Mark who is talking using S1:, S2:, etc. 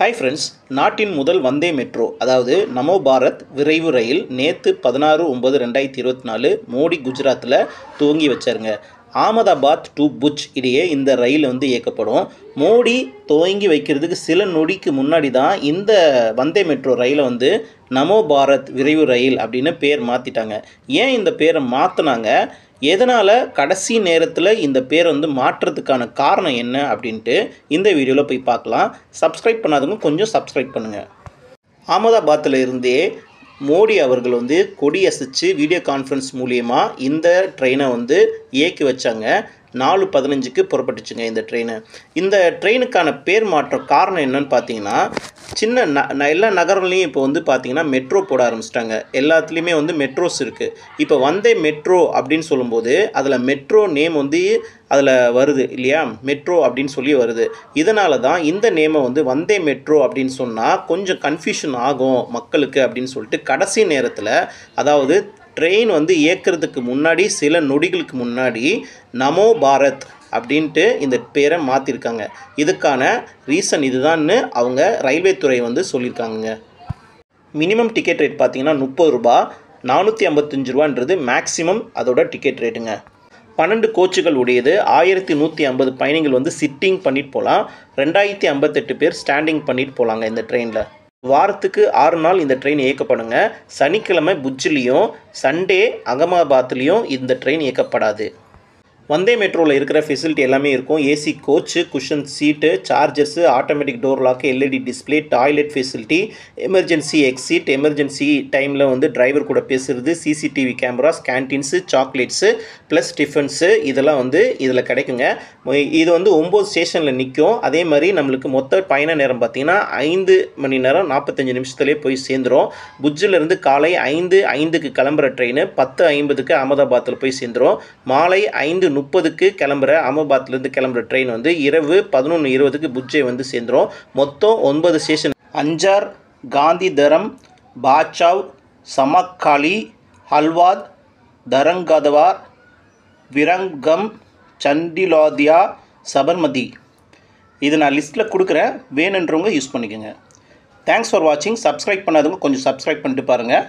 S1: Hi friends, நாட்டின் முதல் வந்தே metro அதாவது நமோ பாரத் விரைவு ரயில் நேற்று 16/9/2024 மோடி குஜராத்தில் துவங்கி வச்சாருங்க. அகமதாபாத் டு புஜ் இடையே இந்த ரயில் இயக்கப்படும். மோடி துவங்கி வைக்கிறதுக்கு சில நொடிக்கு முன்னாடி தான் இந்த வந்தே மெட்ரோ ரயிலை நமோ பாரத் விரைவு ரயில் அப்படின்னு பேர் மாற்றிட்டாங்க. ஏன் இந்த பேரை மாற்றினாங்க, எதனால் கடைசி நேரத்தில் இந்த பேரை மாற்றுறதுக்கான காரணம் என்ன அப்படின்ட்டு இந்த வீடியோவில் போய் பார்க்கலாம். சப்ஸ்கிரைப் பண்ணாதவங்க கொஞ்சம் சப்ஸ்கிரைப் பண்ணுங்கள். அகமதாபாத்தில் இருந்தே மோடி அவர்கள் கொடியசைச்சு வீடியோ கான்ஃபரன்ஸ் மூலியமாக இந்த ட்ரெயினை இயக்கி வச்சாங்க. 4:15க்கு புறப்பட்டுச்சுங்க இந்த ட்ரெயின். இந்த ட்ரெயினுக்கான பேர் மாற்ற காரணம் என்னன்னு பார்த்தீங்கன்னா, எல்லா நகரங்களையும் இப்போ பார்த்தீங்கன்னா மெட்ரோ போட ஆரம்பிச்சிட்டாங்க. எல்லாத்துலேயுமே மெட்ரோஸ் இருக்குது. இப்போ வந்தே மெட்ரோ அப்படின்னு சொல்லும்போது அதில் மெட்ரோ நேம் அதில் வருது இல்லையா, மெட்ரோ அப்படின்னு சொல்லி வருது. இதனால தான் இந்த நேமை வந்தே மெட்ரோ அப்படின்னு சொன்னால் கொஞ்சம் கன்ஃபியூஷன் ஆகும் மக்களுக்கு அப்படின்னு சொல்லிட்டு கடைசி நேரத்தில், அதாவது ட்ரெயின் இயக்கிறதுக்கு முன்னாடி சில நொடிகளுக்கு முன்னாடி நமோ பாரத் அப்படின்ட்டு இந்த பேரை மாற்றிருக்காங்க. இதுக்கான ரீசன் இதுதான்னு அவங்க ரயில்வே துறை சொல்லியிருக்காங்க. மினிமம் டிக்கெட் ரேட் பார்த்தீங்கன்னா 30 ரூபா, 455 ரூபான்றது மேக்ஸிமம் அதோட டிக்கெட் ரேட்டுங்க. 12 கோச்சுகள் உடையது. 1150 பயணிகள் சிட்டிங் பண்ணிட்டு போகலாம். 2058 பேர் ஸ்டாண்டிங் பண்ணிட்டு போகலாங்க இந்த ட்ரெயினில். வாரத்துக்கு 6 நாள் இந்த ட்ரெயின் இயக்கப்படுங்க. சனிக்கிழமை புஜ்ஜிலையும் சண்டே அகமதாபாத்லேயும் இந்த ட்ரெயின் இயக்கப்படாது. வந்தே மெட்ரோவில் இருக்கிற ஃபெசிலிட்டி எல்லாமே இருக்கும். AC coach, cushion seat, chargers, automatic door lock, LED display, toilet facility, emergency exit, emergency டைமில் டிரைவர் கூட பேசுகிறது, CCTV cameras, canteens, chocolates plus tiffins இதெல்லாம் இதில் கிடைக்குங்க. இது 9 ஸ்டேஷனில் நிற்கும். அதே மாதிரி நம்மளுக்கு மொத்த பயண நேரம் பார்த்திங்கன்னா 5 மணி நேரம் 45 நிமிஷத்துலேயே போய் சேர்ந்துடும். புஜ்ஜிலேருந்து காலை 5:05க்கு கிளம்புற ட்ரெயின் 10:50க்கு அகமதாபாத்தில் போய் சேர்ந்துடும். மாலை 5:30க்கு கிளம்புற அகமதாபாத்லேருந்து கிளம்புற ட்ரெயின் இரவு 11:20க்கு புஜ்ஜை சேர்ந்துடும். மொத்தம் 9 ஸ்டேஷன்: அஞ்சார், காந்திதரம், பாச்சாவ், சமக்காலி, ஹல்வாத், தரங்கதவார், விரங்கம், சண்டிலோதியா, சபர்மதி. இது நான் லிஸ்ட்டில் கொடுக்குறேன், வேணுன்றவங்க யூஸ் பண்ணிக்கோங்க. தேங்க்ஸ் ஃபார் வாட்சிங். சப்ஸ்கிரைப் பண்ணாதவங்க கொஞ்சம் சப்ஸ்கிரைப் பண்ணிட்டு பாருங்கள்.